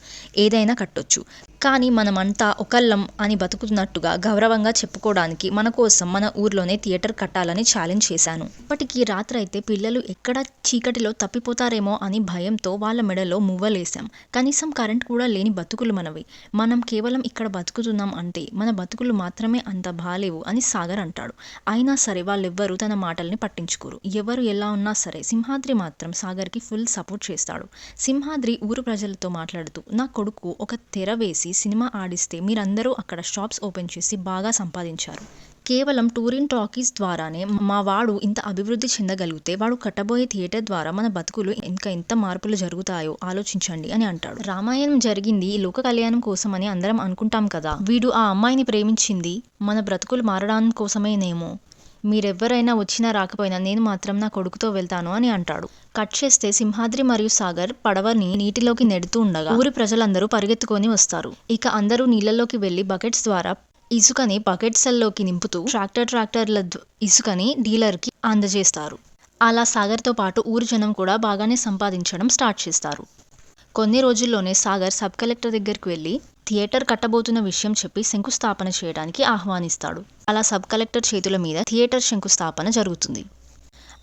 ఏదైనా కట్టొచ్చు. కానీ మనమంతా ఒకళ్ళం అని బతుకుతున్నట్టుగా గౌరవంగా చెప్పుకోవడానికి మన కోసం మన ఊర్లోనే థియేటర్ కట్టాలని ఛాలెంజ్ చేశాను. ఇప్పటికీ రాత్రైతే పిల్లలు ఎక్కడ చీకటిలో తప్పిపోతారేమో అని భయంతో వాళ్ళ మెడలో మువ్వలేశాం. కనీసం కరెంట్ కూడా లేని బతుకులు మనవి. మనం కేవలం ఇక్కడ బతుకుతున్నాం అంటే మన బతుకులు మాత్రమే అంత బాలేవు అని సాగర్ అంటాడు. అయినా సరే వాళ్ళెవ్వరూ తన మాటల్ని పట్టించుకోరు. ఎవరు ఎలా ఉన్నా సరే సింహాద్రి మాత్రం సాగర్కి ఫుల్ సపోర్ట్ చేస్తాడు. సింహాద్రి ఊరు ప్రజలతో మాట్లాడుతూ, నా కొడుకు ఒక తెర వేసి సినిమా ఆడిస్తే మీరందరూ అక్కడ షాప్స్ ఓపెన్ చేసి బాగా సంపాదించారు. కేవలం టూరింగ్ టాకీస్ ద్వారానే మా వాడు ఇంత అభివృద్ధి చెందగలిగితే వాడు కట్టబోయే థియేటర్ ద్వారా మన బతుకులు ఇంకా ఎంత మార్పులు జరుగుతాయో ఆలోచించండి అని అంటాడు. రామాయణం జరిగింది ఈ లోక కళ్యాణం కోసం అని అందరం అనుకుంటాం కదా, వీడు ఆ అమ్మాయిని ప్రేమించింది మన బ్రతుకులు మారడానికి కోసమేనేమో. మీరెవ్వరైనా వచ్చినా రాకపోయినా నేను మాత్రం నా కొడుకుతో వెళ్తాను అని అంటాడు. కట్ చేస్తే సింహాద్రి మరియు సాగర్ పడవని నీటిలోకి నెడుతూ ఉండగా ఊరి ప్రజలందరూ పరిగెత్తుకొని వస్తారు. ఇక అందరూ నీళ్లలోకి వెళ్లి బకెట్స్ ద్వారా ఇసుకని బకెట్స్లోకి నింపుతూ ట్రాక్టర్ల ఇసుకని డీలర్కి అందజేస్తారు. అలా సాగర్తో పాటు ఊరి జనం కూడా బాగానే సంపాదించడం స్టార్ట్ చేస్తారు. కొన్ని రోజుల్లోనే సాగర్ సబ్ కలెక్టర్ దగ్గరికి వెళ్ళి థియేటర్ కట్టబోతున్న విషయం చెప్పి శంకుస్థాపన చేయడానికి ఆహ్వానిస్తాడు. అలా సబ్ కలెక్టర్ చేతుల మీద థియేటర్ శంకుస్థాపన జరుగుతుంది.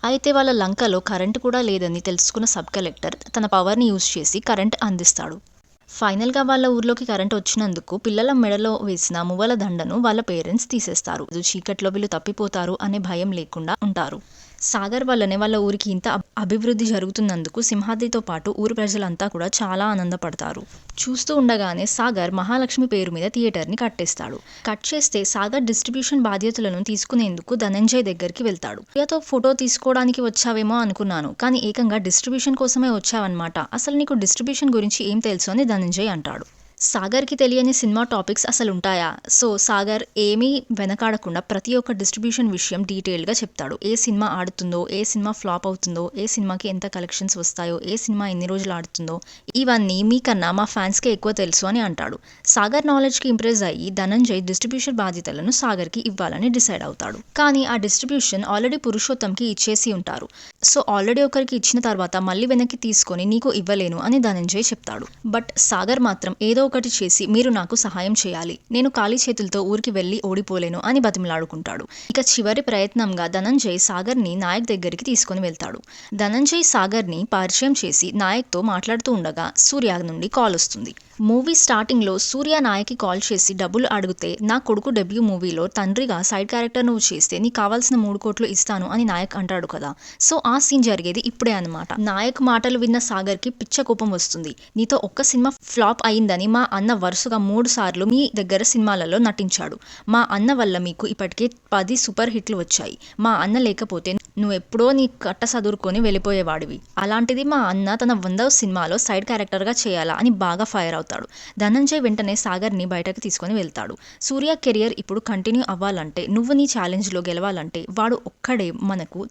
అయితే వాళ్ళ లంకలో కరెంటు కూడా లేదని తెలుసుకున్న సబ్ కలెక్టర్ తన పవర్ని యూజ్ చేసి కరెంట్ అందిస్తాడు. ఫైనల్గా వాళ్ళ ఊర్లోకి కరెంట్ వచ్చినందుకు పిల్లల మెడలో వేసిన మువ్వల దండను వాళ్ళ పేరెంట్స్ తీసేస్తారు. చీకట్లో వీళ్ళు తప్పిపోతారు అనే భయం లేకుండా ఉంటారు. సాగర్ వల్లనే వాళ్ళ ఊరికి ఇంత అభివృద్ధి జరుగుతున్నందుకు సింహాద్రితో పాటు ఊరి ప్రజలంతా కూడా చాలా ఆనందపడతారు. చూస్తూ ఉండగానే సాగర్ మహాలక్ష్మి పేరు మీద థియేటర్ని కట్టేస్తాడు. కట్ చేస్తే సాగర్ డిస్ట్రిబ్యూషన్ బాధ్యతలను తీసుకునేందుకు ధనంజయ్ దగ్గరికి వెళ్తాడు. ప్రియతో ఫోటో తీసుకోవడానికి వచ్చావేమో అనుకున్నాను, కానీ ఏకంగా డిస్ట్రిబ్యూషన్ కోసమే వచ్చావన్నమాట. అసలు నీకు డిస్ట్రిబ్యూషన్ గురించి ఏం తెలుసు అని ధనంజయ్ అంటాడు. సాగర్కి తెలియని సినిమా టాపిక్స్ అసలు ఉంటాయా? సో సాగర్ ఏమీ వెనకాడకుండా ప్రతి ఒక్క డిస్ట్రిబ్యూషన్ విషయం డీటెయిల్గా చెప్తాడు. ఏ సినిమా ఆడుతుందో, ఏ సినిమా ఫ్లాప్ అవుతుందో, ఏ సినిమాకి ఎంత కలెక్షన్స్ వస్తాయో, ఏ సినిమా ఎన్ని రోజులు ఆడుతుందో, ఇవన్నీ మీకన్నా మా ఫ్యాన్స్కే ఎక్కువ తెలుసు అని అంటాడు. సాగర్ నాలెడ్జ్కి ఇంప్రెస్ అయ్యి ధనంజయ్ డిస్ట్రిబ్యూషన్ బాధ్యతలను సాగర్కి ఇవ్వాలని డిసైడ్ అవుతాడు. కానీ ఆ డిస్ట్రిబ్యూషన్ ఆల్రెడీ పురుషోత్తంకి ఇచ్చేసి ఉంటారు. సో ఆల్రెడీ ఒకరికి ఇచ్చిన తర్వాత మళ్ళీ వెనక్కి తీసుకొని నీకు ఇవ్వలేను అని ధనంజయ్ చెప్తాడు. బట్ సాగర్ మాత్రం ఏదో ఒకటి చేసి మీరు నాకు సహాయం చేయాలి, నేను ఖాళీ చేతులతో ఊరికి వెళ్ళి ఓడిపోలేను అని బతిమలాడుకుంటాడు. ఇక చివరి ప్రయత్నంగా ధనంజయ్ సాగర్ని నాయక్ దగ్గరికి తీసుకొని వెళ్తాడు. ధనంజయ్ సాగర్ని పరిచయం చేసి నాయక్తో మాట్లాడుతూ ఉండగా సూర్య నుండి కాల్ వస్తుంది. మూవీ స్టార్టింగ్లో సూర్య నాయక్కి కాల్ చేసి డబ్బులు అడిగితే నా కొడుకు డెబ్యూ మూవీలో తండ్రిగా సైడ్ క్యారెక్టర్ నువ్వు చేస్తే నీకు కావాల్సిన 3 కోట్లు ఇస్తాను అని నాయక్ అంటాడు కదా. సో ఆ సీన్ జరిగేది ఇప్పుడే అనమాట. నాయక్ మాటలు విన్న సాగర్కి పిచ్చ కోపం వస్తుంది. నీతో ఒక్క సినిమా ఫ్లాప్ అయిందని మా అన్న వరుసగా 3 సార్లు మీ దగ్గర సినిమాలలో నటించాడు. మా అన్న వల్ల మీకు ఇప్పటికే 10 సూపర్ హిట్లు వచ్చాయి. మా అన్న లేకపోతే నువ్వెప్పుడో నీ కట్ట సదురుకొని వెళ్ళిపోయేవాడివి. అలాంటిది మా అన్న తన 100వ సినిమాలో సైడ్ క్యారెక్టర్గా చేయాలా అని బాగా ఫైర్ అవుతాడు. ధనంజయ్ వెంటనే సాగర్ని బయటకు తీసుకొని వెళ్తాడు. సూర్య కెరియర్ ఇప్పుడు కంటిన్యూ అవ్వాలంటే, నువ్వు నీ ఛాలెంజ్లో గెలవాలంటే వాడు ఒక్కడే మనకు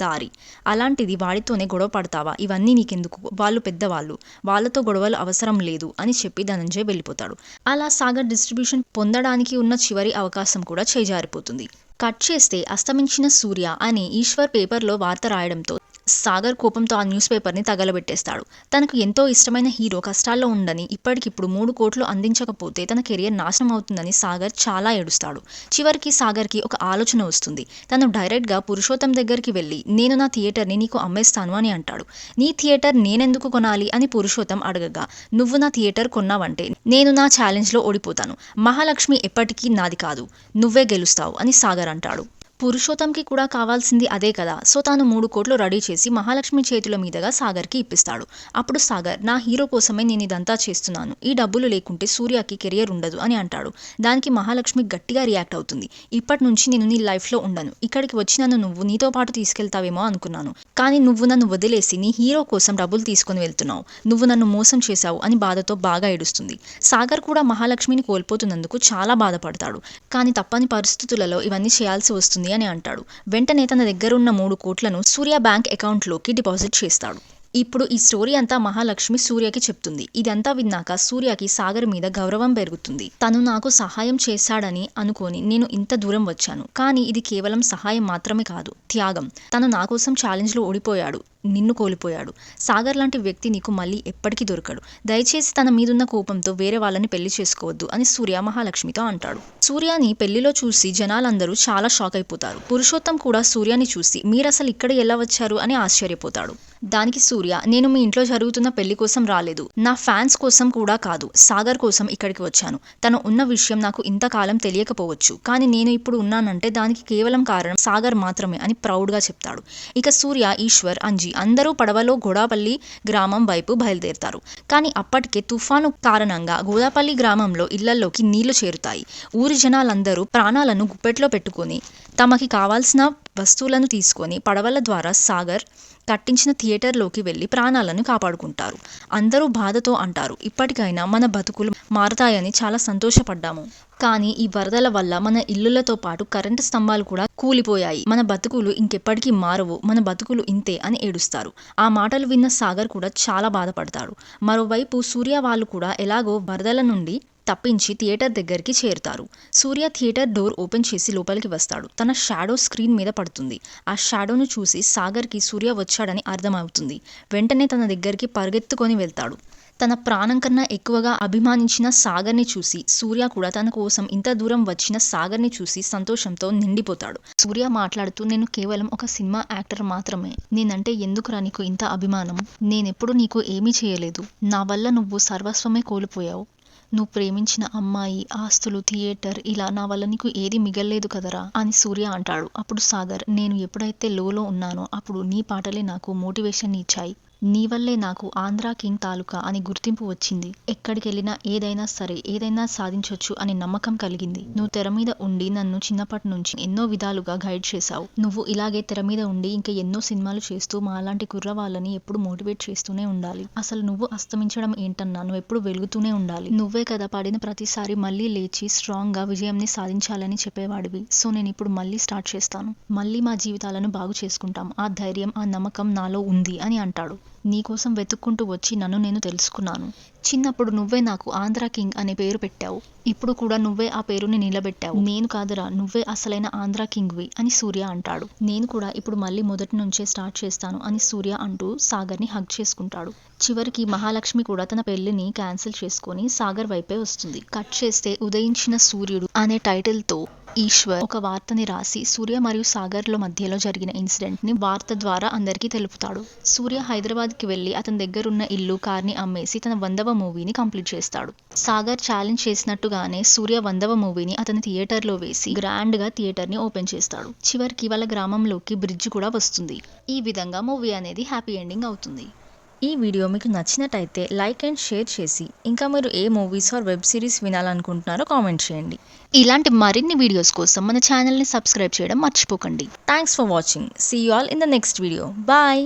దారి. అలాంటిది వాడితోనే గొడవ పడతావా? ఇవన్నీ నీకెందుకు? వాళ్ళు పెద్దవాళ్ళు, వాళ్ళతో గొడవలు అవసరం లేదు అని చెప్పి ధనంజయ్ వెళ్ళిపోతాడు. అలా సాగర్ డిస్ట్రిబ్యూషన్ పొందడానికి ఉన్న చివరి అవకాశం కూడా చేజారిపోతుంది. కట్ చేస్తే అస్తమించిన సూర్య అని ఈశ్వర్ పేపర్లో వార్త రాయడంతో సాగర్ కోపంతో ఆ న్యూస్ పేపర్ని తగలబెట్టేస్తాడు. తనకు ఎంతో ఇష్టమైన హీరో కష్టాల్లో ఉండని ఇప్పటికిప్పుడు 3 కోట్లు అందించకపోతే తన కెరియర్ నాశనం అవుతుందని సాగర్ చాలా ఏడుస్తాడు. చివరికి సాగర్కి ఒక ఆలోచన వస్తుంది. తను డైరెక్ట్గా పురుషోత్తం దగ్గరికి వెళ్ళి నేను నా థియేటర్ని నీకు అమ్మేస్తాను అని అంటాడు. నీ థియేటర్ నేనెందుకు కొనాలి అని పురుషోత్తం అడగగా, నువ్వు నా థియేటర్ కొన్నావంటే నేను నా ఛాలెంజ్లో ఓడిపోతాను. మహాలక్ష్మి ఎప్పటికీ నాది కాదు, నువ్వే గెలుస్తావు అని సాగర్ అంటాడు. పురుషోత్తంకి కూడా కావాల్సింది అదే కదా. సో తాను 3 కోట్లు రెడీ చేసి మహాలక్ష్మి చేతుల మీదుగా సాగర్కి ఇప్పిస్తాడు. అప్పుడు సాగర్ నా హీరో కోసమే నేను ఇదంతా చేస్తున్నాను, ఈ డబ్బులు లేకుంటే సూర్యకి కెరియర్ ఉండదు అని అంటాడు. దానికి మహాలక్ష్మి గట్టిగా రియాక్ట్ అవుతుంది. ఇప్పటి నుంచి నేను నీ లైఫ్లో ఉండను, ఇక్కడికి వచ్చి నన్ను నువ్వు నీతో పాటు తీసుకెళ్తావేమో అనుకున్నాను, కానీ నువ్వు నన్ను వదిలేసి నీ హీరో కోసం డబ్బులు తీసుకొని వెళ్తున్నావు, నువ్వు నన్ను మోసం చేశావు అని బాధతో బాగా ఏడుస్తుంది. సాగర్ కూడా మహాలక్ష్మిని కోల్పోతున్నందుకు చాలా బాధపడతాడు. కానీ తప్పని పరిస్థితులలో ఇవన్నీ చేయాల్సి వస్తుంది అని అంటాడు. వెంటనే తన దగ్గర ఉన్న 3 కోట్లను సూర్య బ్యాంక్ అకౌంట్లోకి డిపాజిట్ చేస్తాడు. ఇప్పుడు ఈ స్టోరీ అంతా మహాలక్ష్మి సూర్యకి చెప్తుంది. ఇదంతా విన్నాక సూర్యకి సాగర్ మీద గౌరవం పెరుగుతుంది. తను నాకు సహాయం చేశాడని అనుకొని నేను ఇంత దూరం వచ్చాను, కానీ ఇది కేవలం సహాయం మాత్రమే కాదు, త్యాగం. తను నా కోసం ఛాలెంజ్లో ఓడిపోయాడు, నిన్ను కోల్పోయాడు. సాగర్ లాంటి వ్యక్తి నీకు మళ్ళీ ఎప్పటికీ దొరకడు. దయచేసి తన మీదున్న కోపంతో వేరే వాళ్ళని పెళ్లి చేసుకోవద్దు అని సూర్య మహాలక్ష్మితో అంటాడు. సూర్యని పెళ్లిలో చూసి జనాలందరూ చాలా షాక్ అయిపోతారు. పురుషోత్తం కూడా సూర్యని చూసి మీరసలు ఇక్కడ ఎలా వచ్చారు అని ఆశ్చర్యపోతాడు. దానికి సూర్య, నేను మీ ఇంట్లో జరుగుతున్న పెళ్లి కోసం రాలేదు, నా ఫ్యాన్స్ కోసం కూడా కాదు, సాగర్ కోసం ఇక్కడికి వచ్చాను. తను ఉన్న విషయం నాకు ఇంతకాలం తెలియకపోవచ్చు, కానీ నేను ఇప్పుడు ఉన్నానంటే దానికి కేవలం కారణం సాగర్ మాత్రమే అని ప్రౌడ్గా చెప్తాడు. ఇక సూర్య, ఈశ్వర్, అంజీ అందరూ పడవలో గోదాపల్లి గ్రామం వైపు బయలుదేరుతారు. కానీ అప్పటికే తుఫాను కారణంగా గోదాపల్లి గ్రామంలో ఇళ్లలోకి నీళ్లు చేరుతాయి. ఊరి జనాలందరూ ప్రాణాలను గుప్పెట్లో పెట్టుకొని తమకి కావాల్సిన వస్తువులను తీసుకొని పడవల ద్వారా సాగర్ కట్టించిన థియేటర్లోకి వెళ్లి ప్రాణాలను కాపాడుకుంటారు. అందరూ బాధతో అంటారు, ఇప్పటికైనా మన బతుకులు మారతాయని చాలా సంతోషపడ్డాము. కానీ ఈ వరదల వల్ల మన ఇల్లులతో పాటు కరెంటు స్తంభాలు కూడా కూలిపోయాయి. మన బతుకులు ఇంకెప్పటికీ మారవు, మన బతుకులు ఇంతే అని ఏడుస్తారు. ఆ మాటలు విన్న సాగర్ కూడా చాలా బాధపడతాడు. మరోవైపు సూర్య వాళ్ళు కూడా ఎలాగో వరదల నుండి తప్పించి థియేటర్ దగ్గరికి చేరుతారు. సూర్య థియేటర్ డోర్ ఓపెన్ చేసి లోపలికి వస్తాడు. తన షాడో స్క్రీన్ మీద పడుతుంది. ఆ షాడోను చూసి సాగర్కి సూర్య వచ్చాడని అర్థమవుతుంది. వెంటనే తన దగ్గరికి పరిగెత్తుకొని వెళ్తాడు. తన ప్రాణం కన్నా ఎక్కువగా అభిమానించిన సాగర్ని చూసి సూర్య కూడా తన కోసం ఇంత దూరం వచ్చిన సాగర్ని చూసి సంతోషంతో నిండిపోతాడు. సూర్య మాట్లాడుతూ, నేను కేవలం ఒక సినిమా యాక్టర్ మాత్రమే. నేనంటే ఎందుకురా నీకు ఇంత అభిమానం? నేనెప్పుడు నీకు ఏమీ చేయలేదు. నా వల్ల నువ్వు సర్వస్వమే కోల్పోయావు. నువ్వు ప్రేమించిన అమ్మాయి, ఆస్తులు, థియేటర్, ఇలా నా వల్ల నీకు ఏది మిగల్లేదు కదరా అని సూర్య అంటాడు. అప్పుడు సాగర్, నేను ఎప్పుడైతే లోలో ఉన్నానో అప్పుడు నీ పాటలే నాకు మోటివేషన్ ఇచ్చాయి. నీ వల్లే నాకు ఆంధ్రా కింగ్ తాలూకా అని గుర్తింపు వచ్చింది. ఎక్కడికి వెళ్ళినా ఏదైనా సరే, ఏదైనా సాధించొచ్చు అని నమ్మకం కలిగింది. నువ్వు తెర మీద ఉండి నన్ను చిన్నప్పటి నుంచి ఎన్నో విధాలుగా గైడ్ చేశావు. నువ్వు ఇలాగే తెర మీద ఉండి ఇంకా ఎన్నో సినిమాలు చేస్తూ మాలాంటి కుర్రవాళ్ళని ఎప్పుడు మోటివేట్ చేస్తూనే ఉండాలి. అసలు నువ్వు అస్తమించడం ఏంటన్నా, నువ్వు ఎప్పుడు వెలుగుతూనే ఉండాలి. నువ్వే కదా పడిన ప్రతిసారి మళ్ళీ లేచి స్ట్రాంగ్ గా విజయంని సాధించాలని చెప్పేవాడివి. సో నేను ఇప్పుడు మళ్ళీ స్టార్ట్ చేస్తాను. మళ్ళీ మా జీవితాలను బాగు చేసుకుంటాం. ఆ ధైర్యం, ఆ నమ్మకం నాలో ఉంది అని అంటాడు. నీకోసం వెతుక్కుంటూ వచ్చి నన్ను నేను తెలుసుకున్నాను. చిన్నప్పుడు నువ్వే నాకు ఆంధ్రా కింగ్ అనే పేరు పెట్టావు. ఇప్పుడు కూడా నువ్వే ఆ పేరుని నిలబెట్టావు. నేను కాదురా, నువ్వే అసలైన ఆంధ్రా కింగ్వి అని సూర్య అంటాడు. నేను కూడా ఇప్పుడు మళ్ళీ మొదటి నుంచే స్టార్ట్ చేస్తాను అని సూర్య అంటూ సాగర్ని హగ్ చేసుకుంటాడు. చివరికి మహాలక్ష్మి కూడా తన పెళ్లిని క్యాన్సిల్ చేసుకొని సాగర్ వైపే వస్తుంది. కట్ చేస్తే ఉదయించిన సూర్యుడు అనే టైటిల్ తో ఈశ్వర్ ఒక వార్తని రాసి సూర్య మరియు సాగర్ల మధ్యలో జరిగిన ఇన్సిడెంట్ ని వార్త ద్వారా అందరికీ తెలుపుతాడు. సూర్య హైదరాబాద్కి వెళ్లి అతని దగ్గరున్న ఇల్లు, కార్ని అమ్మేసి తన 100వ మూవీని కంప్లీట్ చేస్తాడు. సాగర్ ఛాలెంజ్ చేసినట్టుగానే సూర్య 100వ మూవీని అతని థియేటర్లో వేసి గ్రాండ్ గా థియేటర్ ని ఓపెన్ చేస్తాడు. చివరికి వాళ్ళ గ్రామంలోకి బ్రిడ్జ్ కూడా వస్తుంది. ఈ విధంగా మూవీ అనేది హ్యాపీ ఎండింగ్ అవుతుంది. ఈ వీడియో మీకు నచ్చినట్టయితే లైక్ అండ్ షేర్ చేసి, ఇంకా మీరు ఏ మూవీస్ ఆర్ వెబ్ సిరీస్ వినాలనుకుంటున్నారో కామెంట్ చేయండి. ఇలాంటి మరిన్ని వీడియోస్ కోసం మన ఛానల్ని సబ్స్క్రైబ్ చేయడం మర్చిపోకండి. Thanks for watching. See you all in the next video. Bye.